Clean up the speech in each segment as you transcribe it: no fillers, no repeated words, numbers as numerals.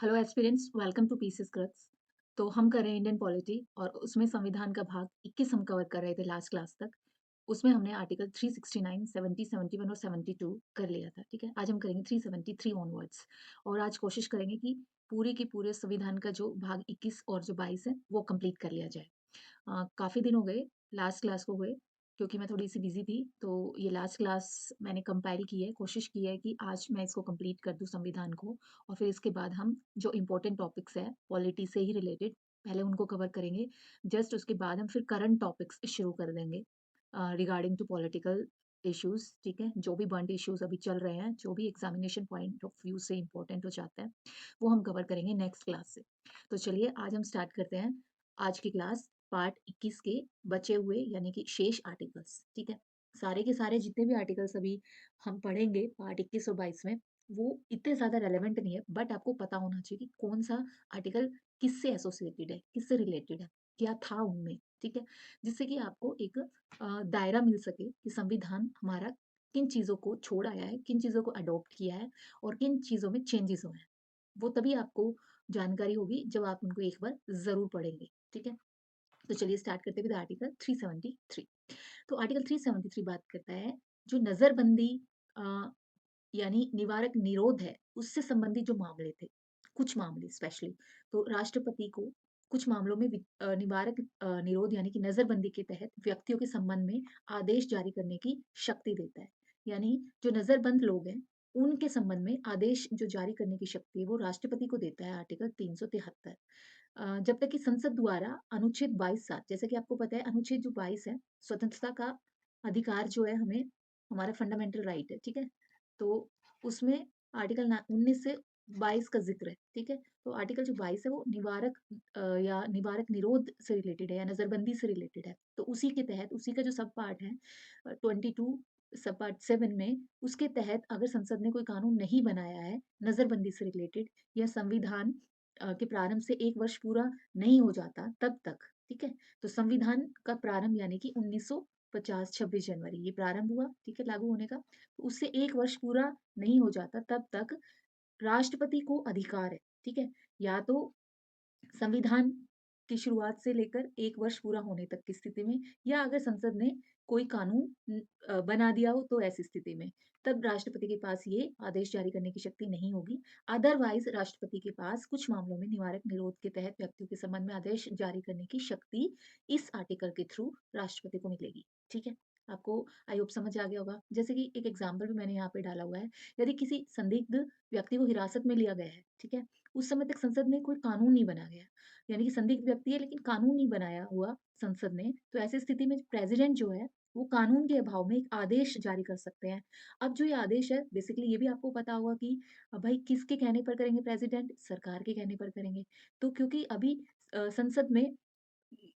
Hello aspirants, welcome two pieces crux. तो हम कर रहे हैं इंडियन पॉलिटी और उसमें संविधान का भाग 21 हम कवर कर रहे थे लास्ट क्लास तक। उसमें हमने आर्टिकल 369, 70, 71 और 72 कर लिया था। ठीक है, आज हम करेंगे 373 ऑनवर्ड्स। और आज कोशिश करेंगे कि पूरे के पूरे संविधान का जो भाग 21 और जो 22 है वो कंप्लीट कर लिया जाए। काफ़ी दिन हो गए लास्ट क्लास को हुए, क्योंकि मैं थोड़ी-सी बिज़ी थी, तो ये लास्ट क्लास मैंने कंपाइल की है, कोशिश की है कि आज मैं इसको कंप्लीट कर दूँ संविधान को। और फिर इसके बाद हम जो इम्पोर्टेंट टॉपिक्स हैं, पॉलिटी से ही रिलेटेड, पहले उनको कवर करेंगे। जस्ट उसके बाद हम फिर करंट टॉपिक्स शुरू कर देंगे रिगार्डिंग टू पॉलिटिकल इश्यूज़, ठीक है? जो भी बर्न्ड इश्यूज़ अभी चल रहे हैं, जो भी एग्ज़ामिनेशन पॉइंट ऑफ व्यू से इम्पोर्टेंट हो जाते हैं, वो हम कवर करेंगे नेक्स्ट क्लास से। तो चलिए आज हम स्टार्ट करते हैं आज की क्लास पार्ट 21 के बचे हुए यानी कि शेष आर्टिकल्स। ठीक है, सारे के सारे जितने भी आर्टिकल्स अभी हम पढ़ेंगे पार्ट 21 और 22 में, वो इतने ज़्यादा रेलेवेंट नहीं है, बट आपको पता होना चाहिए कि कौन सा आर्टिकल किससे एसोसिएटेड है, किससे रिलेटेड है, क्या था उनमें। ठीक है, जिससे कि आपको एक दायरा मिल सके कि संविधान हमारा किन चीज़ों को छोड़ आया है, किन चीज़ों को अडॉप्ट किया है और किन चीज़ों में चेंजेस हुए हैं। वो तभी आपको जानकारी होगी जब आप उनको एक बार ज़रूर पढ़ेंगे। ठीक है, तो चलिए स्टार्ट करते हैं विद आर्टिकल 373। तो आर्टिकल 373 बात करता है जो नज़रबंदी अ, यानी निवारक निरोध है, उससे संबंधित जो मामले थे, कुछ मामले स्पेशली, तो राष्ट्रपति को कुछ मामलों में निवारक निरोध यानी कि नज़रबंदी के तहत व्यक्तियों के संबंध में आदेश जारी करने की शक्ति देता है। यानी जो नज़रबंद लोग हैं, उनके संबंध में आदेश जो जारी करने की शक्ति है, वो राष्ट्रपति को देता है आर्टिकल 373। जब तक कि संसद द्वारा अनुच्छेद 22(7), जैसे कि आपको पता है अनुच्छेद जो 22 है, स्वतंत्रता का अधिकार जो है हमें, हमारा फंडामेंटल राइट है, ठीक है? तो उसमें आर्टिकल ना 19 से 22 का ज़िक्र है, ठीक है? तो आर्टिकल जो 22 है वो निवारक या निवारक निरोध से रिलेटेड है या नज़रबंदी से रिलेटेड है। तो उसी के तहत उसी का जो सब पार्ट है 22 सब पार्ट 7 में, उसके तहत अगर संसद ने कोई कानून नहीं बनाया है नज़रबंदी से रिलेटेड या संविधान के प्रारंभ से 1 वर्ष पूरा नहीं हो जाता तब तक, ठीक है? तो संविधान का प्रारंभ यानी कि 1950 26 जनवरी ये प्रारंभ हुआ, ठीक है, लागू होने का। तो उससे 1 वर्ष पूरा नहीं हो जाता तब तक राष्ट्रपति को अधिकार है, ठीक है? या तो संविधान की शुरुआत से लेकर 1 वर्ष पूरा होने तक की स्थिति में, या अगर संसद ने कोई कानून बना दिया हो तो ऐसी स्थिति में, तब राष्ट्रपति के पास ये आदेश जारी करने की शक्ति नहीं होगी। अदरवाइज़ राष्ट्रपति के पास कुछ मामलों में निवारक निरोध के तहत व्यक्तियों के संबंध में आदेश जारी करने की शक्ति इस आर्टिकल के थ्रू राष्ट्रपति को मिलेगी। ठीक है? आपको आई होप समझ आ गया होगा। जैसे कि एक एग्ज़ाम्पल भी मैंने यहाँ पे डाला हुआ है। यदि किसी संदिग्ध व्यक्ति को हिरासत में लिया गया है, ठीक है? उस समय तक संसद में कोई कानून नहीं बना गया। यानी कि संदिग्ध व्यक्ति है लेकिन कानून नहीं बनाया हुआ संसद ने, तो ऐसी स्थिति में प्रेसिडेंट जो है वो कानून के अभाव में एक आदेश जारी कर सकते हैं। अब जो ये आदेश है बेसिकली ये भी आपको पता होगा कि भाई किसके कहने पर करेंगे प्रेसिडेंट? सरकार के कहने पर करेंगे। तो क्योंकि अभी संसद में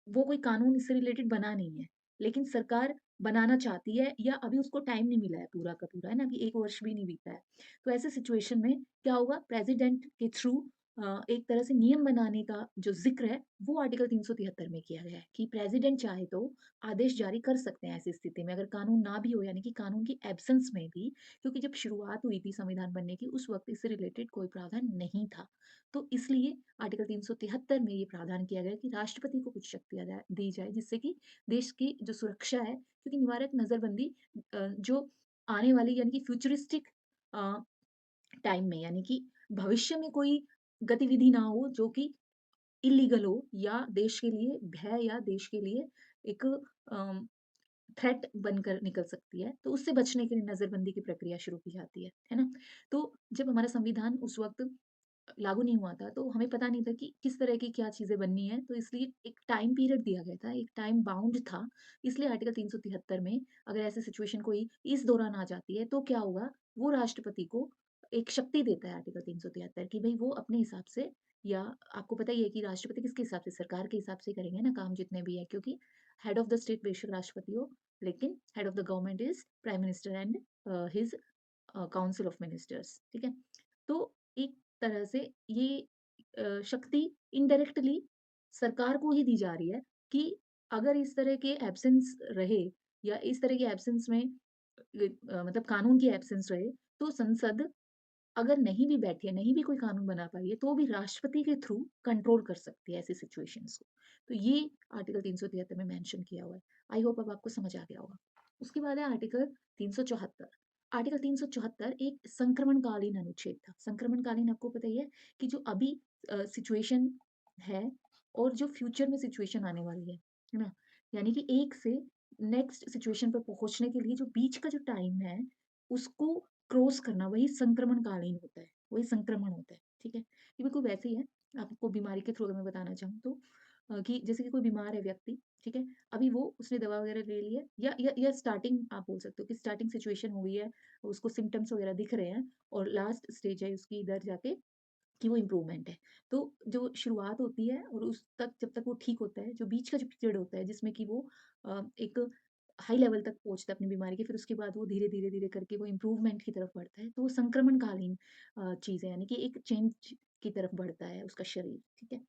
वो कोई कानून इससे रिलेटेड बना नहीं है, लेकिन सरकार बनाना चाहती है या अभी उसको टाइम नहीं मिला है पूरा का पूरा, है ना? अभी 1 वर्ष भी नहीं बीता है। तो ऐसे सिचुएशन में क्या होगा, प्रेज़िडेंट के थ्रू एक तरह से नियम बनाने का जो ज़िक्र है, वो आर्टिकल 373 में किया गया है कि प्रेज़िडेंट चाहे तो आदेश जारी कर सकते हैं ऐसी स्थिति में, अगर कानून ना भी हो यानी कि कानून की एब्सेंस में भी, क्योंकि जब शुरुआत हुई थी संविधान बनने की, उस वक़्त इससे रिलेटेड कोई प्रावधान नहीं था। तो इसलिए आर्टिकल 373 में ये प्रावधान किया गया कि राष्ट्रपति को कुछ शक्तियाँ दी जाए जिससे कि देश की जो सुरक्षा है, क्योंकि निवारक नज़रबंदी जो आने वाली यानी कि फ्यूचरिस्टिक अ, टाइम में यानी कि भविष्य में कोई गतिविधि ना हो जो कि इल्लीगल हो या देश के लिए भय या देश के लिए एक थ्रेट बनकर निकल सकती है, तो उससे बचने के लिए नज़रबंदी की प्रक्रिया शुरू की जाती है ना? तो जब हमारा संविधान उस वक़्त लागू नहीं हुआ था, तो हमें पता नहीं था कि किस तरह की क्या चीज़ें बननी है, तो इसलिए एक टाइम पीरियड दिया गया था, एक टाइम बाउंड था। इसलिए आर्टिकल 373 में अगर ऐसी सिचुएशन कोई इस दौरान आ जाती है, तो क्या होगा, वो राष्ट्रपति को एक शक्ति देता है आर्टिकल 373 कि भई वो अपने हिसाब से, या आपको पता ही है कि राष्ट्रपति किसके हिसाब से, सरकार के हिसाब से करेंगे ना काम जितने भी हैं, क्योंकि हेड ऑफ द स्टेट बेशक राष्ट्रपति हो, लेकिन head of the government is prime minister and his council of ministers, ठीक है? तो एक तरह से ये शक्ति इनडायरेक्टली सरकार को ही दी जा रही है कि अगर इस तरह के एब्सेंस रहे या इस तरह के एब्सेंस में मतलब कानून की एब्सेंस रहे, तो संसद अगर नहीं भी बैठी है, नहीं भी कोई कानून बना पाई है, तो भी राष्ट्रपति के थ्रू कंट्रोल कर सकती है ऐसी सिचुएशंस को। तो ये आर्टिकल 373 में मेंशन किया हुआ है। आई होप अब आपको समझ आ गया होगा। उसके बाद है आर्टिकल 374। आर्टिकल 374 एक संक्रमणकालीन अनुच्छेद था। संक्रमणकालीन आपको पता ही है कि जो अभी सिचुएशन है और जो फ्यूचर में सिचुएशन आने वाली है ना? यानी कि एक से नेक्स्ट सिचुएशन पर पहुँचने के लिए जो बीच का जो टाइम है, उसको क्रॉस करना वही संक्रमणकालीन होता है, वही संक्रमण होता है, ठीक है? ये बिल्कुल वैसे ही है, आपको बीमारी के थ्रू अगर मैं बताना चाहूँ तो कि जैसे कि कोई बीमार है व्यक्ति, ठीक है? अभी वो उसने दवा वगैरह ले ली है या स्टार्टिंग आप बोल सकते हो कि स्टार्टिंग सिचुएशन हो गई है, उसको सिम्पटम्स वगैरह दिख रहे हैं और लास्ट स्टेज है उसकी इधर जाके कि वो इम्प्रूवमेंट है। तो जो शुरुआत होती है और उस तक जब तक वो ठीक होता है, जो बीच का जो पीरियड होता है जिसमें कि वो एक हाई लेवल तक पहुँचता है अपनी बीमारी के, फिर उसके बाद वो धीरे-धीरे करके वो इम्प्रूवमेंट की तरफ बढ़ता है। तो वो संक्रमणकालीन चीज़ है, यानी कि एक चेंज की तरफ बढ़ता है उसका शरीर, ठीक है?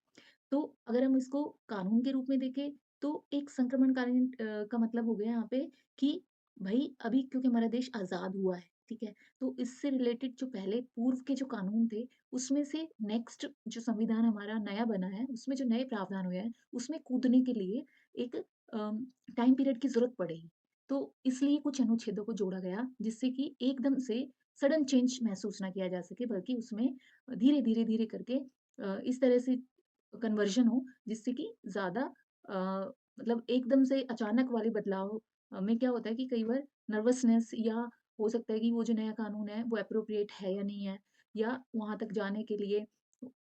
तो अगर हम इसको कानून के रूप में देखें, तो एक संक्रमणकालीन का मतलब हो गया यहाँ पे कि भई अभी क्योंकि हमारा देश आज़ाद हुआ है, ठीक है? तो इससे रिलेटेड जो पहले पूर्व के जो कानून थे, उसमें से नेक्स्ट जो संविधान हमारा नया बना है, उसमें जो नए प्रावधान हुए हैं, उसमें कूदने के लिए एक टाइम पीरियड की ज़रूरत पड़ेगी। तो इसलिए कुछ अनुच्छेदों को जोड़ा गया, जिससे कि एकदम से सडन चेंज महसूस ना किया जा सके, बल्कि उसमें धीरे करके इस तरह से कन्वर्जन हो जिससे कि ज़्यादा मतलब एकदम से अचानक वाले बदलाव में क्या होता है कि कई बार नर्वसनेस या हो सकता है कि वो जो नया कानून है वो एप्रोप्रिएट है या नहीं है या वहाँ तक जाने के लिए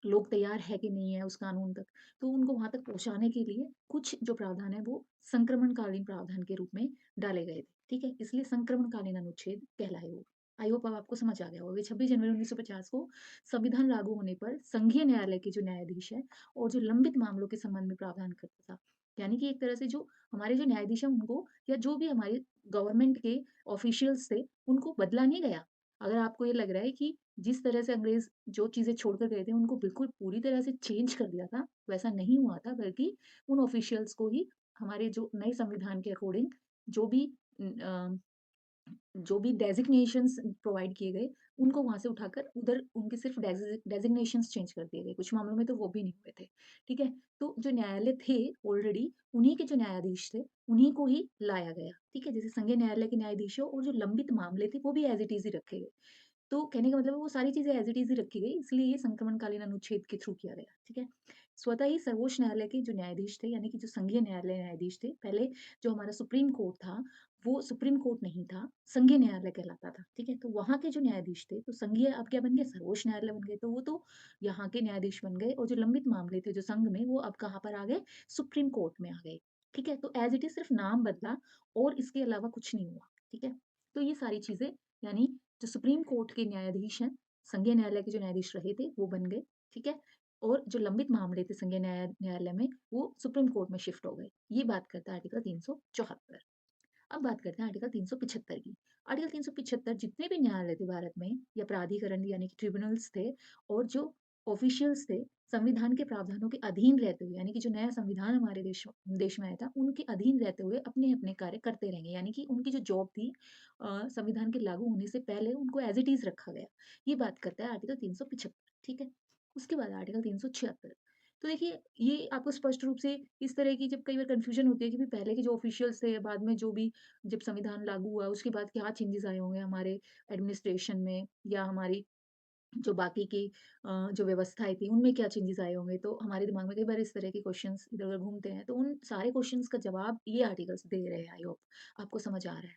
लोग तैयार है कि नहीं है उस कानून तक। तो उनको वहाँ तक पहुँचाने के लिए कुछ जो प्रावधान है वो संक्रमणकालीन प्रावधान के रूप में डाले गए थे, ठीक है? इसलिए संक्रमणकालीन अनुच्छेद कहलाए वो। आई होप अब आपको समझ आ गया होगा। 26 जनवरी 1950 को संविधान लागू होने पर संघीय न्यायालय के जो न्यायाधीश हैं और जो लंबित मामलों के संबंध में प्रावधान करता था। यानी कि एक तरह से जो हमारे जो न्यायाधीश हैं उनको या जो भी हमारे गवर्नमेंट के ऑफिशियल्स थे, उनको बदला नहीं गया। अगर आपको ये लग रहा है कि जिस तरह से अंग्रेज़ जो चीज़ें छोड़कर गए थे, उनको बिल्कुल पूरी तरह से चेंज कर दिया था, वैसा नहीं हुआ था, बल्कि उन ऑफिशियल्स को ही हमारे जो नए संविधान के अकॉर्डिंग जो भी जो भी डेज़िग्नेशंस प्रोवाइड किए गए, उनको वहाँ से उठाकर उधर उनके सिर्फ़ डेज़िग्नेशंस चेंज कर दिए गए, कुछ मामलों में तो वो भी नहीं हुए थे, ठीक है? तो जो न्यायालय थे ऑलरेडी, उन्हीं के जो न्यायाधीश थे, उन्हीं को ही लाया गया, ठीक है? जैसे संघीय न्यायालय के न्यायाधीश हो और जो लंबित मामले थे, वो भी एज़ इट इज़ ही रखे गए। तो कहने का मतलब है वो सारी चीज़ें एज़ इट इज़ ही रखी गई, इसलिए ये संक्रमणकालीन अनुच्छेद के थ्रू किया गया, ठीक है? स्वतः ही सर्वोच्च न्यायालय के जो न्यायाधीश थे, यानी कि जो संघीय न्यायालय न्यायाधीश थे, पहले जो हमारा सुप्रीम कोर्ट था, वो सुप्रीम कोर्ट नहीं था, संघीय न्यायालय कहलाता था, ठीक है? तो वहाँ के जो न्यायाधीश थे, तो संघीय अब क्या बन गए, सर्वोच्च न्यायालय बन गए, तो वो तो यहाँ के न्यायाधीश बन गए और जो लंबित मामले थे जो संघ में, वो अब कहाँ पर आ गए, सुप्रीम कोर्ट में आ गए, ठीक है? तो एज़ इट इज़ सिर्फ़ नाम बदला और इसके अलावा कुछ नहीं हुआ, ठीक है? तो ये सारी चीज़ें यानी जो सुप्रीम कोर्ट के न्यायाधीश हैं, संघीय न्यायालय के जो न्यायाधीश रहे थे, वो बन गए, ठीक है? और जो लंबित मामले थे संघीय न्यायालय में, वो सुप्रीम कोर्ट में शिफ्ट हो गए। ये बात करता है आर्टिकल 374। अब बात करते हैं आर्टिकल 375 की। आर्टिकल 375 जितने भी न्यायालय थे भारत में या प्राधिकरण यानी कि ट्रिब्यूनल्स थे और जो ऑफिशियल्स थे, संविधान के प्रावधानों के अधीन रहते हुए यानी कि जो नया संविधान हमारे देश में आया था, उनके अधीन रहते हुए अपने-अपने कार्य करते रहेंगे। यानी कि उनकी जो जॉब थी संविधान के लागू होने से पहले उनको एज़ इट इज़ रखा गया। ये बात करता है आर्टिकल 375, ठीक है? उसके बाद आर्टिकल 376। तो देखिए, ये आपको स्पष्ट रूप से इस तरह की जब कई बार कन्फ्यूजन होती है कि भई पहले के जो ऑफिशियल्स थे, बाद में जो भी जब संविधान लागू हुआ, उसके बाद क्या चेंजेज़ आए होंगे हमारे एडमिनिस्ट्रेशन में या हमारी जो बाकी की जो व्यवस्थाएँ थी, उनमें क्या चेंजेज़ आए होंगे? तो हमारे दिमाग में कई बार इस तरह के क्वेश्चन्स इधर-उधर घूमते हैं। तो उन सारे क्वेश्चन्स का जवाब ये आर्टिकल्स दे रहे हैं, आई होप आपको समझ आ रहा है।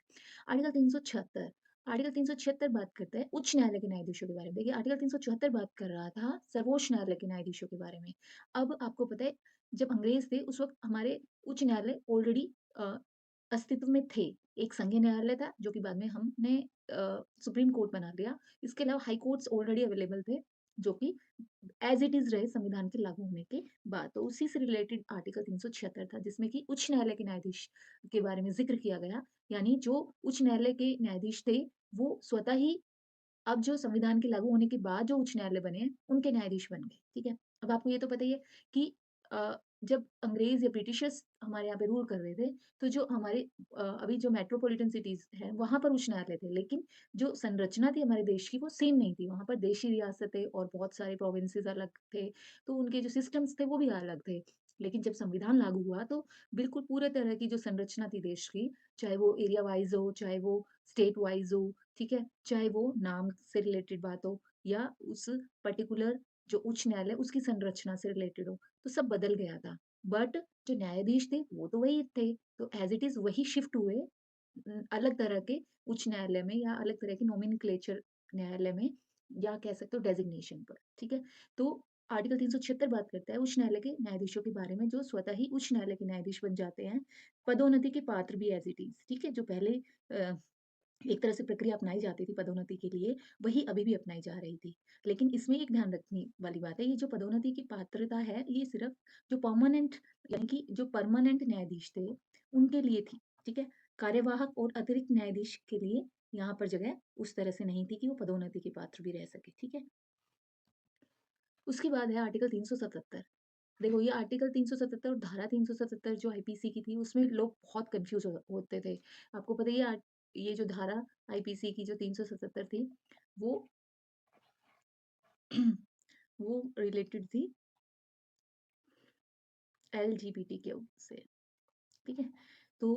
आर्टिकल 376 आर्टिकल 376 बात करता है उच्च न्यायालय के न्यायाधीशों के बारे में। देखिए, आर्टिकल 374 बात कर रहा था सर्वोच्च न्यायालय के न्यायाधीशों के बारे में। अब आपको पता है, जब अंग्रेज़ थे, उस वक़्त हमारे उच्च न्यायालय ऑलरेडी अ, अस्तित्व में थे। एक संघीय न्यायालय था, जो कि बाद में हमने सुप्रीम कोर्ट बना दिया। इसके अलावा हाई कोर्ट्स ऑलरेडी अवेलेबल थे, जो कि एज़ इट इज़ रहे संविधान के लागू होने के बाद। तो उसी से रिलेटेड आर्टिकल 376 था, जिसमें कि उच्च न्यायालय के न्यायाधीश के बारे में ज़िक्र किया गया। यानी जो उच्च न्यायालय के न्यायाधीश थे, वो स्वतः ही अब जो संविधान के लागू होने के बाद जो उच्च न्यायालय बने हैं, उनके न्यायाधीश बन गए, ठीक है? अब आपको ये तो पता ही है कि जब अंग्रेज़ या ब्रिटिशर्स हमारे यहाँ पे रूल कर रहे थे, तो जो हमारे अभी जो मेट्रोपॉलिटन सिटीज़ हैं, वहाँ पर उच्च न्यायालय थे। लेकिन जो संरचना थी हमारे देश की, वो सेम नहीं थी। वहाँ पर देशी रियासतें और बहुत सारे प्रोविंसेस अलग थे, तो उनके जो सिस्टम्स थे, वो भी अलग थे। लेकिन जब संविधान लागू हुआ, तो बिल्कुल पूरे तरह की जो संरचना थी देश की, चाहे वो एरिया वाइज़ हो, चाहे वो स्टेट वाइज़ हो, ठीक है? चाहे वो नाम से रिलेटेड बात हो या उस पर्टिकुलर जो उच्च न्यायालय, उसकी संरचना से रिलेटेड हो। तो सब बदल गया था। बट जो न्यायाधीश थे, वो तो वही थे। तो एज़ इट इज़ वही शिफ्ट हुए अलग तरह के उच्च न्यायालय में या अलग तरह के नोमेनक्लेचर न्यायालय में या कह सकते हो डेज़िग्नेशन पर, ठीक है? तो आर्टिकल 376 बात करता है उच्च न्यायालय के न्यायाधीशों के बारे में जो स्वतः ही उच्च न्यायालय के न्यायाधीश बन जाते हैं, पदोन्नति के पात्र भी एज़ इट इज़, ठीक है? जो पहले अ एक तरह से प्रक्रिया अपनाई जाती थी पदोन्नति के लिए, वही अभी भी अपनाई जा रही थी। लेकिन इसमें एक ध्यान रखने वाली बात है, ये जो पदोन्नति की पात्रता है, ये सिर्फ़ जो परमानेंट यानी कि जो परमानेंट न्यायाधीश थे, उनके लिए थी, ठीक है? कार्यवाहक और अतिरिक्त न्यायाधीश के लिए यहाँ पर जगह उस तरह से नहीं थी कि वो पदोन्नति के पात्र भी रह सकें, ठीक है? उसके बाद है आर्टिकल 377। देखो ये आर्टिकल 377 और धारा 377 जो आईपीसी की थी, उसमें लोग बहुत कन्फ्यूज़ होते थे। आपको पता है ये जो धारा आईपीसी की जो 377 थी, वो वो रिलेटेड थी एलजीबीटीक्यू से, ठीक है? तो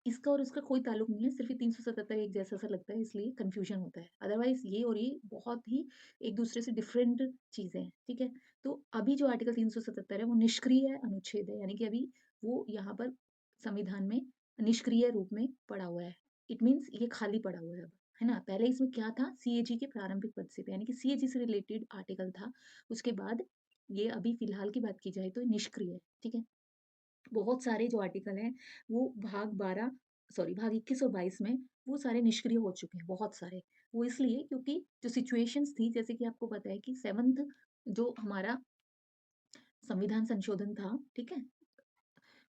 इसका और उसका कोई ताल्लुक नहीं है, सिर्फ़ ये 377 एक जैसा-सा लगता है इसलिए कन्फ्यूज़न होता है। अदरवाइज़ ये और ये बहुत ही एक-दूसरे से डिफरेंट चीज़ें हैं, ठीक है? तो अभी जो आर्टिकल 377 है वो निष्क्रिय अनुच्छेद है, यानी कि अभी वो यहाँ पर संविधान में निष्क्रिय रूप में पड़ा हुआ है। इट मीन्स ये खाली पड़ा हुआ है अब, है ना? पहले इसमें क्या था सीएजी के प्रारंभिक पद से थे, यानी कि सीएजी से रिलेटेड आर्टिकल था। उसके बाद ये अभी फ़िलहाल की बात की जाए तो निष्क्रिय है, ठीक है? बहुत सारे जो आर्टिकल हैं, वो भाग 21 और 22 में वो सारे निष्क्रिय हो चुके हैं, बहुत सारे। वो इसलिए क्योंकि जो सिचुएशंस थी, जैसे कि आपको पता है कि 7th जो हमारा संविधान संशोधन था, ठीक है?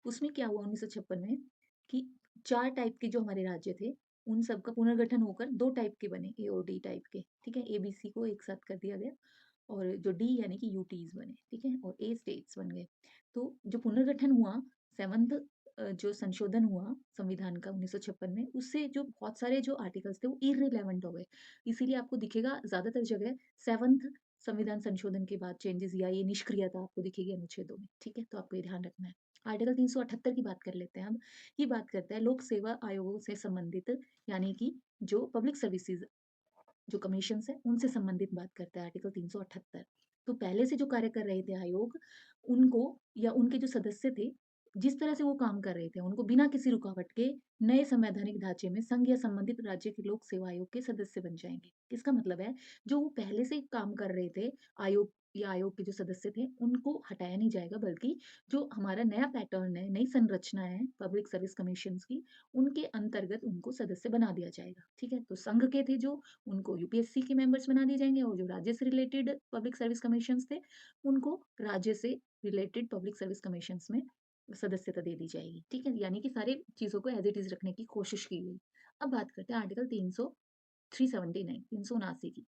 उसमें क्या हुआ 1956 में कि 4 टाइप के जो हमारे राज्य थे, उन सब का पुनर्गठन होकर 2 टाइप के बने, ए और डी टाइप के, ठीक है? ए, बी, सी को एक साथ कर दिया गया और जो डी यानी कि यूटीज़ बने, ठीक है? और ए स्टेट्स बन गए। तो जो पुनर्गठन हुआ 7th जो संशोधन हुआ संविधान का 1956 में, उससे जो बहुत सारे जो आर्टिकल्स थे वो इर्रेलेवेंट हो गए। इसीलिए आपको दिखेगा ज़्यादातर जगह 7th संविधान संशोधन के बाद चेंजेज़ या ये निष्क्रियता आपको दिखेगी अनुच्छेदों में, ठीक है? तो आपको ये ध्यान रखना है। आर्टिकल 378 की बात कर लेते हैं अब। ये बात करता है लोक सेवा आयोगों से संबंधित यानी कि जो पब्लिक सर्विसेज़ जो कमीशंस हैं, उनसे संबंधित बात करता है आर्टिकल 378। तो पहले से जो कार्य कर रहे थे आयोग, उनको या उनके जो सदस्य थे, जिस तरह से वो काम कर रहे थे, उनको बिना किसी रुकावट के नए संवैधानिक ढांचे में संघ या संबंधित राज्य के लोक सेवा आयोग के सदस्य बन जाएँगे। इसका मतलब है, जो वो पहले से काम कर रहे थे, आयोग या आयोग के जो सदस्य थे, उनको हटाया नहीं जाएगा, बल्कि जो हमारा नया पैटर्न है, नई संरचना है पब्लिक सर्विस कमीशंस की, उनके अंतर्गत उनको सदस्य बना दिया जाएगा, ठीक है? तो संघ के थे जो उनको यूपीएससी के मेंबर्स बना दिए जाएँगे और जो राज्य से रिलेटेड पब्लिक सर्विस कमीशंस थे, उनको राज्य से रिलेटेड पब्लिक सर्विस कमीशंस में सदस्यता दे दी जाएगी, ठीक है? यानी कि सारी चीज़ों को एज़ इट इज़ रखने की कोशिश की गई। अब बात करते हैं आर्टिकल 379 379 की।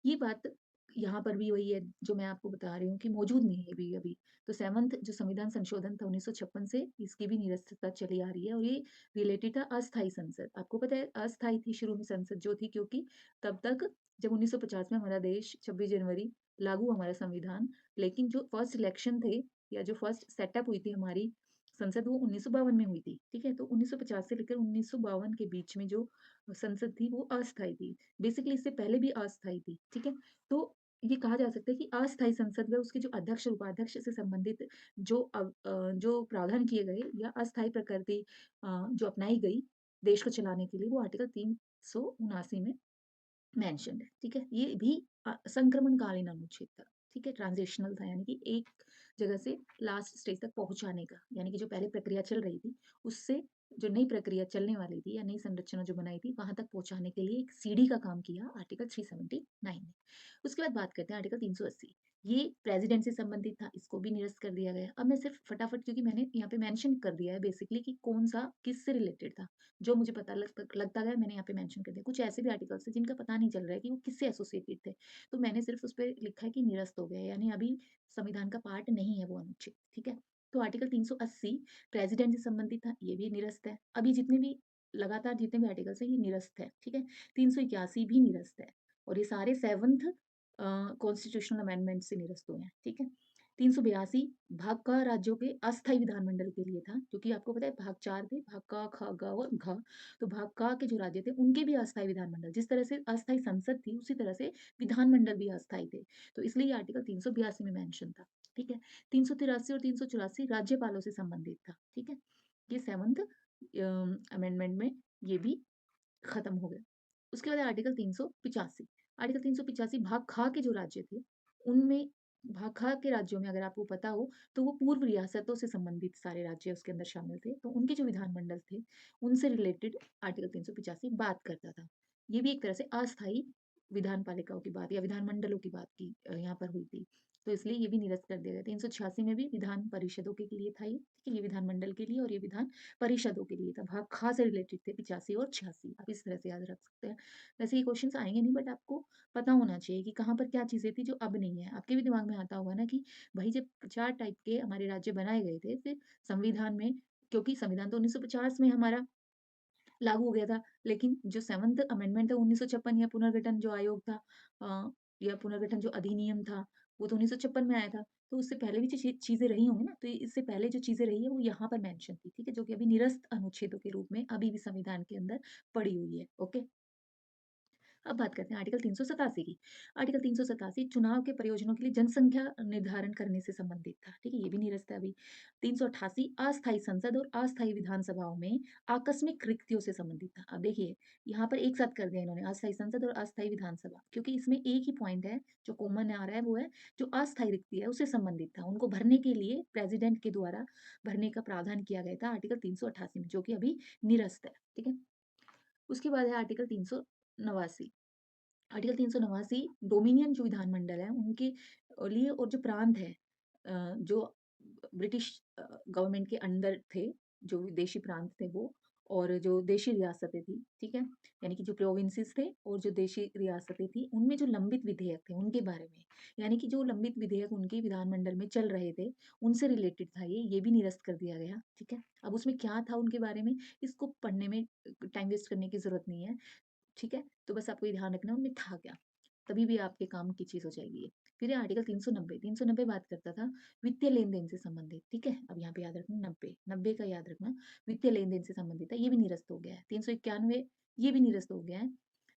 ये बात यहाँ पर भी वही है जो मैं आपको बता रही हूँ कि मौजूद नहीं है अभी अभी। तो 7th जो संविधान संशोधन था 1956 से इसकी भी निरस्तता चली आ रही है और ये रिलेटेड था अस्थायी संसद। आपको पता है अस्थायी थी शुरू में संसद जो थी क्योंकि तब तक जब 1950 में हमारा देश 26 जनवरी लागू हमारा संविधान, लेकिन जो फर्स्ट इलेक्शन थे या जो फर्स्ट सेटअप हुई थी हमारी संसद वो 1952 में हुई थी, ठीक है? तो 1950 से लेकर 1952 के बीच में जो संसद थी वो अस्थायी थी। बेसिकली इससे पहले भी अस्थायी थी, ठीक है? तो ये कहा जा सकता है कि अस्थायी संसद व उसके जो अध्यक्ष, उपाध्यक्ष से संबंधित जो प्रावधान किए गए या अस्थायी प्रकृति जो अपनाई गई देश को चलाने के लिए वो आर्टिकल 379 में मेंशन्ड है, ठीक है? ये भी संक्रमणकालीन अनुच्छेद था, ठीक है? ट्रांजिशनल था यानी कि एक जगह से लास्ट स्टेज तक पहुँचाने का, यानी कि जो पहले प्रक्रिया चल रही थी, उससे जो नई प्रक्रिया चलने वाली थी या नई संरचना जो बनाई थी, वहाँ तक पहुँचाने के लिए एक सीढ़ी का काम किया आर्टिकल 379 ने। उसके बाद बात करते हैं आर्टिकल 380 ये प्रेज़िडेंट से संबंधित था, इसको भी निरस्त कर दिया गया। अब मैं सिर्फ़ फटाफट क्योंकि मैंने यहाँ पे मेंशन कर दिया है बेसिकली कि कौन-सा किससे रिलेटेड था। जो मुझे पता लगता गया मैंने यहाँ पे मेंशन कर दिया। कुछ ऐसे भी आर्टिकल्स हैं जिनका पता नहीं चल रहा है कि वो किससे एसोसिएटेड थे। तो मैंने सिर्फ़ उस पे लिखा है कि निरस्त हो गए यानी अभी संविधान का पार्ट नहीं है वो अनुच्छेद, ठीक है? तो आर्टिकल 380 प्रेसिडेंट से संबंधित था, ये भी निरस्त है। अभी जितने भी लगातार जितने भी आर्टिकल्स हैं ये निरस्त है, ठीक है? 381 भी निरस्त है और ये सारे 7th कॉन्स्टिट्यूशनल अमेंडमेंट से निरस्त हुए हैं, ठीक है? 382 भाग का राज्यों के अस्थायी विधानमंडल के लिए था, क्योंकि आपको पता है भाग 4 थे, भाग का, ख, ग और घ। तो भाग का के जो राज्य थे उनके भी अस्थायी विधानमंडल, जिस तरह से अस्थायी संसद थी उसी तरह से विधानमंडल भी अस्थायी थे। तो इसलिए ये आर्टिकल 382 में मेंशन था, ठीक है? 383 और 384 राज्यपालों से संबंधित था, ठीक है? ये 7th अमेंडमेंट में ये भी खत्म हो गया। उसके बाद है आर्टिकल 385। आर्टिकल 385 भाग खा के जो राज्य थे, उनमें भाग खा के राज्यों में अगर आपको पता हो, तो वो पूर्व रियासतों से संबंधित सारे राज्य उसके अंदर शामिल थे। तो उनके जो विधानमंडल थे, उनसे रिलेटेड आर्टिकल 385 बात करता था। ये भी एक तरह से अस्थायी विधान पालिकाओं की बात या विधानमंडलों की बात की यहाँ पर हुई थी। तो इसलिए ये भी निरस्त कर दिया गया। 386 में भी विधान परिषदों के लिए था ये, ठीक है? ये विधानमंडल के लिए और ये विधान परिषदों के लिए था। भाग खा से रिलेटेड थे 85 और 86। आप इस तरह से याद रख सकते हैं। वैसे ये क्वेश्चंस आएँगे नहीं, बट आपको पता होना चाहिए कि कहाँ पर क्या चीज़ें थी जो अब नहीं है। आपके भी दिमाग में आता होगा ना कि भई जब 4 टाइप के हमारे राज्य बनाए गए थे, फिर संविधान में, क्योंकि संविधान तो 1950 में हमारा लागू हो गया था, लेकिन जो 7th अमेंडमेंट था 1956 या पुनर्गठन जो आयोग था, या पुनर्गठन जो अधिनियम था, वो तो 1956 में आया था। तो उससे पहले भी जो चीज़ें रही होंगी ना, तो इससे पहले जो चीज़ें रही है वो यहाँ पर मेंशन थी, ठीक है? जो कि अभी निरस्त अनुच्छेदों के रूप में अभी भी संविधान के अंदर पड़ी हुई है, ओके? अब बात करते हैं आर्टिकल 387 की। आर्टिकल 387 चुनाव के प्रयोजनों के लिए जनसंख्या निर्धारण करने से संबंधित था, ठीक है? ये भी निरस्त है अभी। 388 अस्थायी संसद और अस्थायी विधानसभाओं में आकस्मिक रिक्तियों से संबंधित था। अब देखिए, यहाँ पर एक साथ कर दिया इन्होंने अस्थायी संसद और अस्थायी विधानसभा, क्योंकि इसमें एक ही पॉइंट है जो कॉमन आ रहा है, वो है जो अस्थायी रिक्ति है उससे संबंधित था। उनको भरने के लिए प्रेसिडेंट के द्वारा भरने का प्रावधान किया गया था आर्टिकल 388 में, जो कि अभी निरस्त है, ठीक है? उसके बाद है आर्टिकल 389। आर्टिकल 389 डोमिनियन जो विधानमंडल है उनके लिए और जो प्रांत है, जो ब्रिटिश गवर्नमेंट के अंडर थे, जो विदेशी प्रांत थे वो, और जो देशी रियासतें थी, ठीक है? यानी कि जो प्रोविंसेस थे और जो देशी रियासतें थी, उनमें जो लंबित विधेयक थे उनके बारे में, यानी कि जो लंबित विधेयक उनके विधानमंडल में चल रहे थे, उनसे रिलेटेड था ये भी निरस्त कर दिया गया, ठीक है? अब उसमें क्या था उनके बारे में, इसको पढ़ने में टाइम वेस्ट करने की ज़रूरत नहीं है, ठीक है? तो बस आपको ये ध्यान रखना है उनमें था क्या, तभी भी आपके काम की चीज़ हो जाएगी ये। फिर है आर्टिकल 390। 390 बात करता था वित्तीय लेन-देन से संबंधित, ठीक है? अब यहाँ पे याद रखना 90, 90 का याद रखना, वित्तीय लेन-देन से संबंधित है, ये भी निरस्त हो गया है। 391 ये भी निरस्त हो गया है।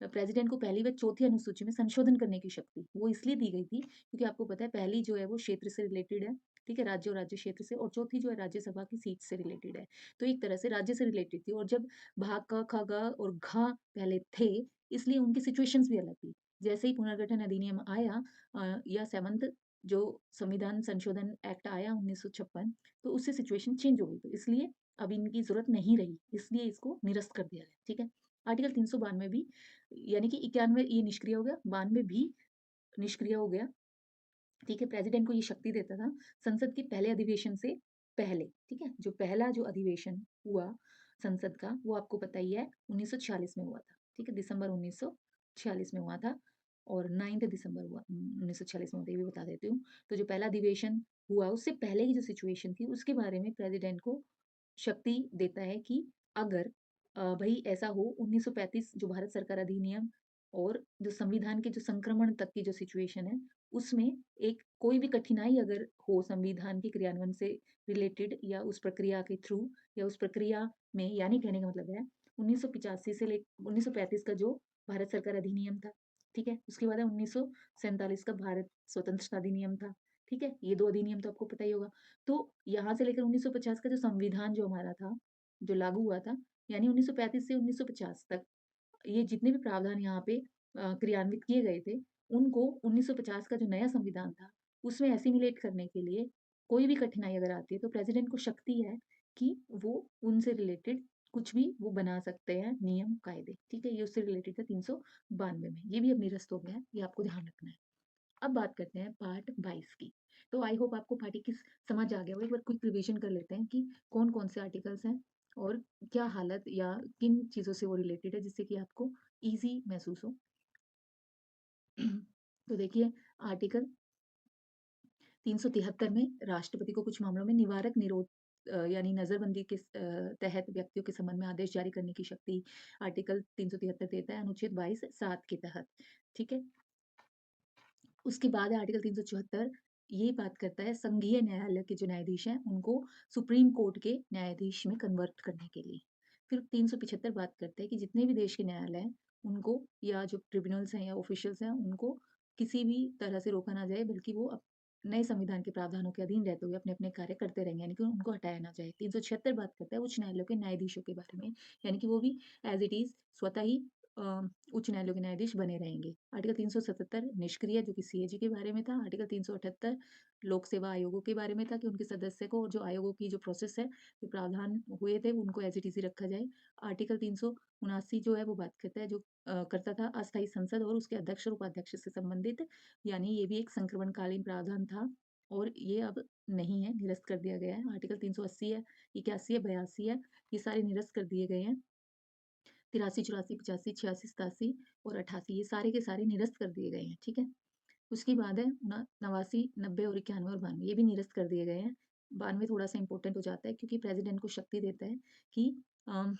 प्रेसिडेंट को पहली व चौथी अनुसूची में संशोधन करने की शक्ति, वो इसलिए दी गई थी क्योंकि आपको पता है पहली जो है वो क्षेत्र से रिलेटेड है, ठीक है? राज्य और राज्य क्षेत्र से, और चौथी जो है राज्यसभा की सीट से रिलेटेड है। तो एक तरह से राज्य से रिलेटेड थी, और जब भाग क, ख, ग और घ पहले थे, इसलिए उनकी सिचुएशंस भी अलग थी। जैसे ही पुनर्गठन अधिनियम आया, या 7th जो संविधान संशोधन एक्ट आया 1956, तो उससे सिचुएशन चेंज हो गई। तो इसलिए अब इनकी ज़रूरत नहीं रही, इसलिए इसको निरस्त कर दिया गया, ठीक है? आर्टिकल 392 भी, यानी कि 91 ये निष्क्रिय हो गया, 92 भी निष्क्रिय हो गया, ठीक है? प्रेसिडेंट को ये शक्ति देता था संसद के पहले अधिवेशन से पहले, ठीक है? जो पहला जो अधिवेशन हुआ संसद का, वो आपको पता ही है 1946 में हुआ था, ठीक है? दिसंबर 1946 में हुआ था, और 9 दिसंबर हुआ 1946 में होता है, ये भी बता देती हूँ। तो जो पहला अधिवेशन हुआ, उससे पहले की जो सिचुएशन थी, उसके बारे में प्रेसिडेंट को शक्ति देता है कि अगर भई ऐसा हो 1935 जो भारत सरकार अधिनियम और जो संविधान के जो संक्रमण तक की जो सिचुएशन है, उसमें एक कोई भी कठिनाई अगर हो संविधान के क्रियान्वयन से रिलेटेड या उस प्रक्रिया के थ्रू या उस प्रक्रिया में, यानी कहने का मतलब है 1985 से ले 1935 का जो भारत सरकार अधिनियम था, ठीक है? उसके बाद है 1947 का भारत स्वतंत्रता अधिनियम था, ठीक है? ये 2 अधिनियम तो आपको पता ही होगा। तो यहाँ से लेकर 1950 का जो संविधान जो हमारा था, जो लागू हुआ था, यानी 1935 से 1950 तक, ये जितने भी प्रावधान यहाँ पे क्रियान्वित किए गए थे, उनको 1950 का जो नया संविधान था, उसमें एसिमिलेट करने के लिए कोई भी कठिनाई अगर आती है, तो प्रेसिडेंट को शक्ति है कि वो उनसे रिलेटेड कुछ भी वो बना सकते हैं नियम, कायदे, ठीक है? ये उससे रिलेटेड था 392 में। ये भी अब निरस्त हो गया है, ये आपको ध्यान रखना है। अब बात करते हैं पार्ट 22 की। तो आई होप आपको पार्ट 21 समझ आ गया होगा। एक बार क्विक रिवीजन कर लेते हैं कि कौन-कौन से आर्टिकल्स हैं और क्या हालत या किन चीज़ों से वो रिलेटेड है, जिससे कि आपको ईज़ी महसूस हो। तो देखिए, आर्टिकल 373 में राष्ट्रपति को कुछ मामलों में निवारक निरोध यानी नज़रबंदी के तहत व्यक्तियों के संबंध में आदेश जारी करने की शक्ति आर्टिकल 373 देता है अनुच्छेद 22 7 के तहत, ठीक है? उसके बाद है आर्टिकल 374, ये बात करता है संघीय न्यायालय के जो न्यायाधीश हैं उनको सुप्रीम कोर्ट के न्यायाधीश में कन्वर्ट करने के लिए। फिर 375 बात करता है कि जितने भी देश के न्यायालय हैं उनको या जो ट्रिब्यूनल्स हैं या ऑफिशियल्स हैं उनको किसी भी तरह से रोका ना जाए, बल्कि वो नए संविधान के प्रावधानों के अधीन रहते हुए अपने अपने कार्य करते रहेंगे, यानी कि उनको हटाया ना जाए। 376 बात करता है उच्च न्यायालयों के न्यायाधीशों के बारे में, यानी कि वो भी एज इट इज स्वतः ही उच्च न्यायालयों के न्यायाधीश बने रहेंगे। आर्टिकल 377 निष्क्रिय, जो कि सीएजी के बारे में था। आर्टिकल 378 लोक सेवा आयोगों के बारे में था कि उनके सदस्य को, जो आयोगों की जो प्रोसेस है, जो प्रावधान हुए थे उनको एज इट इज रखा जाए। आर्टिकल 379 जो है वो बात करता है, जो करता था अस्थायी संसद और उसके अध्यक्ष और उपाध्यक्ष से संबंधित, यानी ये भी एक संक्रमणकालीन प्रावधान था और ये अब नहीं है, निरस्त कर दिया गया है। आर्टिकल 380 है, 81 है, 82 है, ये सारे निरस्त कर दिए गए हैं। 83, 84, 85, 86, 87 और 88 ये सारे के सारे निरस्त कर दिए गए हैं, ठीक है? उसके बाद है 89, 90 और 91 और 92 ये भी निरस्त कर दिए गए हैं। 92 थोड़ा-सा इम्पोर्टेंट हो जाता है क्योंकि प्रेसिडेंट को शक्ति देता है कि अम,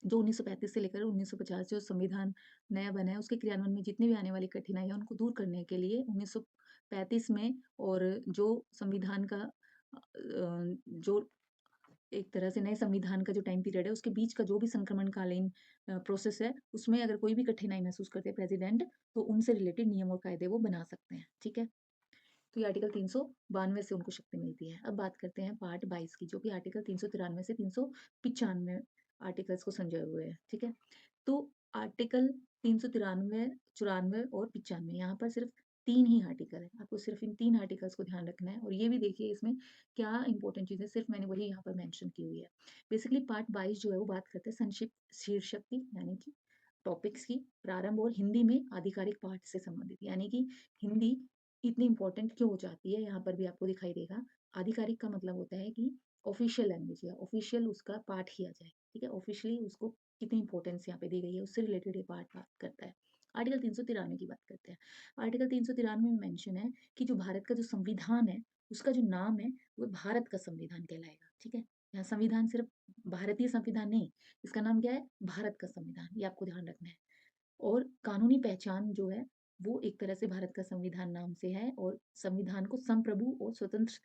जो 1935 से लेकर 1950 जो संविधान नया बना है उसके क्रियान्वयन में जितनी भी आने वाली कठिनाई है उनको दूर करने के लिए 1935 में और जो संविधान का जो एक तरह से नए संविधान का जो टाइम पीरियड है उसके बीच का जो भी संक्रमणकालीन प्रोसेस है उसमें अगर कोई भी कठिनाई महसूस करते हैं प्रेसिडेंट, तो उनसे रिलेटेड नियम और कायदे वो बना सकते हैं, ठीक है? तो ये आर्टिकल 392 से उनको शक्ति मिलती है। अब बात करते हैं पार्ट 22 की, जो कि आर्टिकल 393 से 395 आर्टिकल्स को संजोए हुए है, ठीक है? तो आर्टिकल 393, 94 और 95 यहाँ पर सिर्फ 3 ही आर्टिकल है। आपको सिर्फ इन 3 आर्टिकल्स को ध्यान रखना है और ये भी देखिए इसमें क्या इंपॉर्टेंट चीज़ है, सिर्फ मैंने वही यहाँ पर मेंशन की हुई है। बेसिकली पार्ट 22 जो है वो बात करता है संक्षिप्त शीर्षक की, यानी कि टॉपिक्स की प्रारंभ और हिंदी में आधिकारिक पाठ से संबंधित, यानी कि हिंदी इतनी इंपॉर्टेंट क्यों हो जाती है, यहाँ पर भी आपको दिखाई देगा। आधिकारिक का मतलब होता है कि ऑफिशियल लैंग्वेज या ऑफिशियल उसका पाठ किया जाए, ठीक है? ऑफिशियली उसको कितनी इंपॉर्टेंस यहाँ पे दी गई है उससे रिलेटेड ये पार्ट बात करता है। आर्टिकल 393 की बात करते हैं। आर्टिकल 393 में मेंशन है कि जो भारत का जो संविधान है उसका जो नाम है वो भारत का संविधान कहलाएगा, ठीक है? यहाँ संविधान सिर्फ भारतीय संविधान नहीं, इसका नाम क्या है? भारत का संविधान, ये आपको ध्यान रखना है। और कानूनी पहचान जो है वो एक तरह से भारत का संविधान नाम से है और संविधान को संप्रभु और स्वतंत्र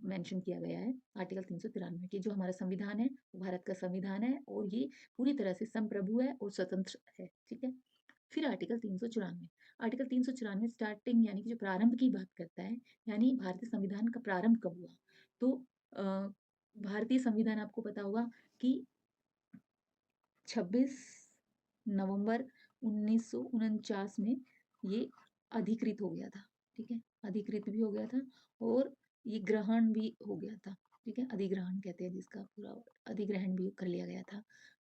मेंशन किया गया है आर्टिकल 393 की। जो हमारा संविधान है वो भारत का संविधान है और ये पूरी तरह से संप्रभु है और स्वतंत्र है, ठीक है? फिर आर्टिकल 394, आर्टिकल 394 स्टार्टिंग यानी कि जो प्रारंभ की बात करता है, यानी भारतीय संविधान का प्रारंभ कब हुआ। तो भारतीय संविधान आपको पता होगा कि 26 नवंबर 1949 में ये अधिकृत हो गया था, ठीक है? अधिकृत भी हो गया था और ये ग्रहण भी हो गया था, ठीक है? अधिग्रहण कहते हैं जिसका पूरा अधिग्रहण भी कर लिया गया था,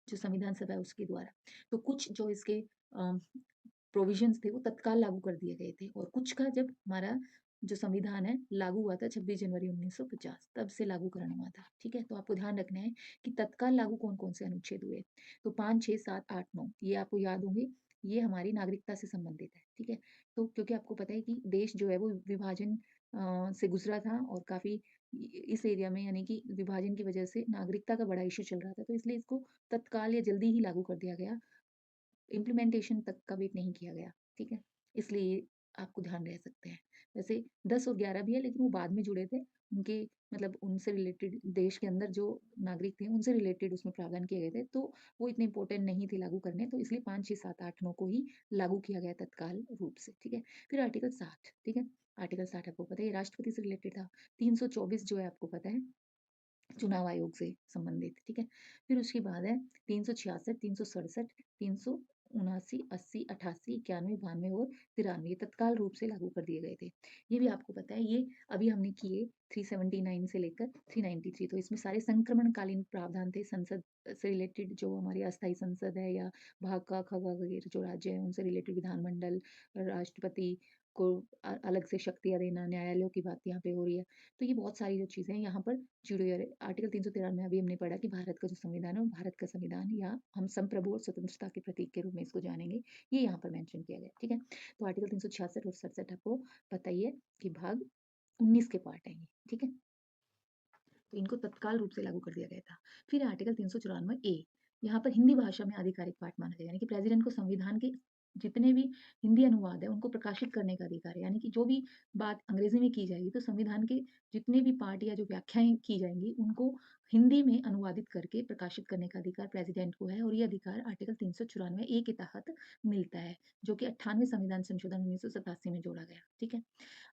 जो संविधान सभा है उसके द्वारा। तो कुछ जो इसके प्रोविजंस थे वो तत्काल लागू कर दिए गए थे और कुछ का जब हमारा जो संविधान है लागू हुआ था 26 जनवरी 1950 तब से लागूकरण हुआ था, ठीक है? तो आपको ध्यान रखना है कि तत्काल लागू कौन-कौन से अनुच्छेद हुए। तो 5, 6, 7, 8, 9 ये आपको याद होंगे, ये हमारी नागरिकता से संबंधित है, ठीक है? तो क्योंकि आपको पता है कि देश जो है वो विभाजन से गुजरा था और काफ़ी इस एरिया में यानी कि विभाजन की वजह से नागरिकता का बड़ा इश्यू चल रहा था, तो इसलिए इसको तत्काल या जल्दी ही लागू कर दिया गया। इम्प्लीमेंटेशन तक का वेट नहीं किया गया, ठीक है? इसलिए आपको ध्यान रह सकते हैं। वैसे 10 और 11 भी है लेकिन वो बाद में जुड़े थे। उनके मतलब उनसे रिलेटेड देश के अंदर जो नागरिक थे उनसे रिलेटेड उसमें प्रावधान किए गए थे, तो वो इतने इम्पोर्टेंट नहीं थे लागू करने, तो इसलिए 5, 6, 7, 8, 9 को ही लागू किया गया तत्काल रूप से, ठीक है? फिर आर्टिकल 60, ठीक है? आर्टिकल 60 आपको पता है ये राष्ट्रपति से रिलेटेड था। 324 जो है आपको पता है चुनाव आयोग से संबंधित, ठीक है? फिर उसके बाद है 366, 367, 379, 80, 88, 91, 92 और 93 ये तत्काल रूप से लागू कर दिए गए थे। ये भी आपको पता है, ये अभी हमने किए 379 से लेकर 393, तो इसमें सारे संक्रमणकालीन प्रावधान थे। संसद से रिलेटेड जो हमारी अस्थायी संसद है या भाग खगा वगैरह जो राज्य है उनसे रिलेटेड विधानमंडल, राष्ट्रपति को अलग से शक्तियाँ देना, न्यायालयों की बात यहाँ पे हो रही है। तो ये बहुत सारी जो चीज़ें हैं यहाँ पर जुड़ी हुई है। आर्टिकल 393 में अभी हमने पढ़ा कि भारत का जो संविधान है वो भारत का संविधान या हम संप्रभु और स्वतंत्रता के प्रतीक के रूप में इसको जानेंगे, ये यहाँ पर मेंशन किया गया है, ठीक है? तो आर्टिकल 366 और 67 आपको पता ही है कि भाग 19 के पार्ट हैं ये, ठीक है? तो इनको तत्काल रूप से लागू कर दिया गया था। फिर आर्टिकल 394 ए, यहाँ पर हिंदी भाषा में आधिकारिक पाठ माना जाएगा, यानी कि प्रेसिडेंट को संविधान के जितने भी हिंदी अनुवाद है उनको प्रकाशित करने का अधिकार है, यानी कि जो भी बात अंग्रेजी में की जाएगी तो संविधान के जितने भी पाठ या जो व्याख्याएं की जाएंगी उनको हिंदी में अनुवादित करके प्रकाशित करने का अधिकार प्रेसिडेंट को है, और ये अधिकार आर्टिकल 394 ए के तहत मिलता है, जो कि 98वें संविधान संशोधन 1987 में जोड़ा गया, ठीक है?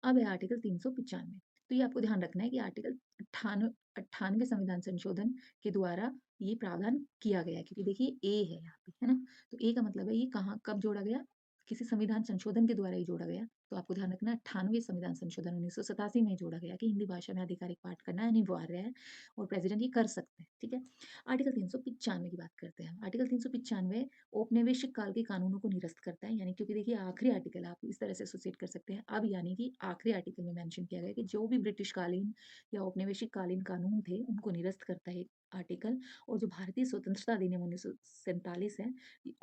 अब है आर्टिकल 395। तो ये आपको ध्यान रखना है कि आर्टिकल 98वें संविधान संशोधन के द्वारा ये प्रावधान किया गया है, क्योंकि देखिए ए है यहाँ पे, है ना? तो ए का मतलब है ये कहाँ कब जोड़ा गया? किसी संविधान संशोधन के द्वारा ही जोड़ा गया। तो आपको ध्यान रखना है 98वें संविधान संशोधन 1987 में जोड़ा गया कि हिंदी भाषा में आधिकारिक पाठ करना अनिवार्य है और प्रेसिडेंट ये कर सकते हैं, ठीक है? आर्टिकल 395 की बात करते हैं। आर्टिकल 395 औपनिवेशिक काल के कानूनों को निरस्त करता है, यानी क्योंकि देखिए आखिरी आर्टिकल आप इस तरह से एसोसिएट कर सकते हैं। अब यानी कि आखिरी आर्टिकल में मेंशन किया गया है कि जो भी ब्रिटिश कालीन या औपनिवेशिक कालीन कानून थे उनको निरस्त करता है आर्टिकल, और जो भारतीय स्वतंत्रता अधिनियम 1947 है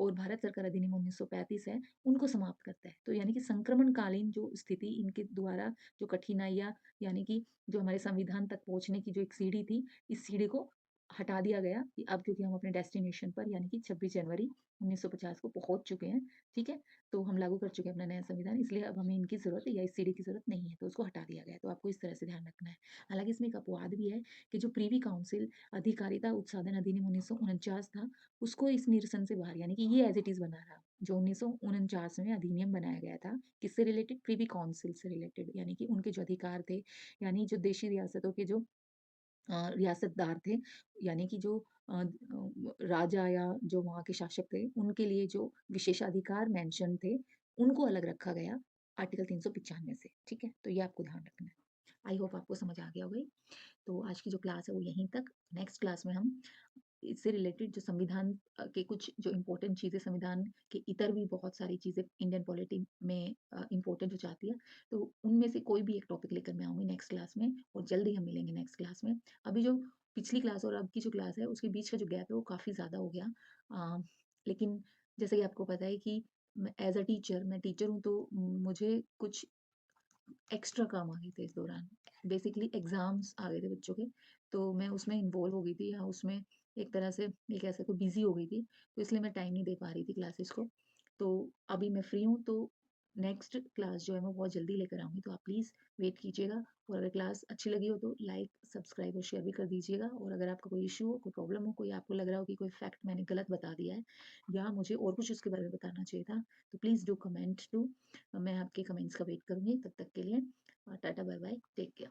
और भारत सरकार अधिनियम 1935 है उनको समाप्त करता है। तो यानी कि संक्रमणकालीन जो स्थिति इनके द्वारा जो कठिनाइयाँ, यानी कि जो हमारे संविधान तक पहुँचने की जो एक सीढ़ी थी, इस सीढ़ी को हटा दिया गया कि अब क्योंकि हम अपने डेस्टिनेशन पर यानी कि 26 जनवरी 1950 को पहुंच चुके हैं, ठीक है? तो हम लागू कर चुके हैं अपना नया संविधान, इसलिए अब हमें इनकी ज़रूरत या इस सीढ़ी की ज़रूरत नहीं है, तो उसको हटा दिया गया है। तो आपको इस तरह से ध्यान रखना है। हालाँकि इसमें एक अपवाद भी है कि जो प्रीवी काउंसिल अधिकारिता उत्साधन अधिनियम 1949 था, उसको इस निरसन से बाहर, यानी कि ये एज़ इट इज़ बना रहा। जो 1949 में अधिनियम बनाया गया था, किससे रिलेटेड? प्रीवी काउंसिल से रिलेटेड, यानी कि उनके जो अधिकार थे, यानी जो देशी रियासतों के जो रियासतदार थे, यानी कि जो राजा या जो वहाँ के शासक थे, उनके लिए जो विशेषाधिकार मेंशन थे, उनको अलग रखा गया आर्टिकल 395 से, ठीक है? तो ये आपको ध्यान रखना है। आई होप आपको समझ आ गया होगा। तो आज की जो क्लास है वो यहीं तक। नेक्स्ट क्लास में हम इससे रिलेटेड जो संविधान के कुछ जो इम्पोर्टेंट चीज़ें, संविधान के इतर भी बहुत सारी चीज़ें इंडियन पॉलिटी में इम्पोर्टेंट हो जाती है, तो उनमें से कोई भी एक टॉपिक लेकर मैं आऊँगी नेक्स्ट क्लास में, और जल्दी हम मिलेंगे नेक्स्ट क्लास में। अभी जो पिछली क्लास और अब की जो क्लास है उसके बीच का जो गैप है वो काफ़ी ज़्यादा हो गया। लेकिन जैसे कि आपको पता है कि मैं एज अ टीचर, मैं टीचर हूँ, तो मुझे कुछ एक्स्ट्रा काम आ गए थे इस दौरान। बेसिकली एग्ज़ाम्स आ गए थे बच्चों के, तो मैं उसमें इन्वॉल्व हो गई थी, या उसमें एक तरह से ये कह सकते हो बिज़ी हो गई थी, तो इसलिए मैं टाइम नहीं दे पा रही थी क्लासेस को। तो अभी मैं फ्री हूँ, तो नेक्स्ट क्लास जो है मैं बहुत जल्दी लेकर आऊँगी, तो आप प्लीज़ वेट कीजिएगा, और अगर क्लास अच्छी लगी हो तो लाइक, सब्सक्राइब और शेयर भी कर दीजिएगा, और अगर आपका कोई इश्यू हो, कोई प्रॉब्लम हो, कोई आपको लग रहा हो कि कोई फैक्ट मैंने गलत बता दिया है या मुझे और कुछ उसके बारे में बताना चाहिए था, तो प्लीज़ डू कमेंट टू। मैं आपके कमेंट्स का वेट करूँगी। तब तक के लिए tata, bye bye, take care.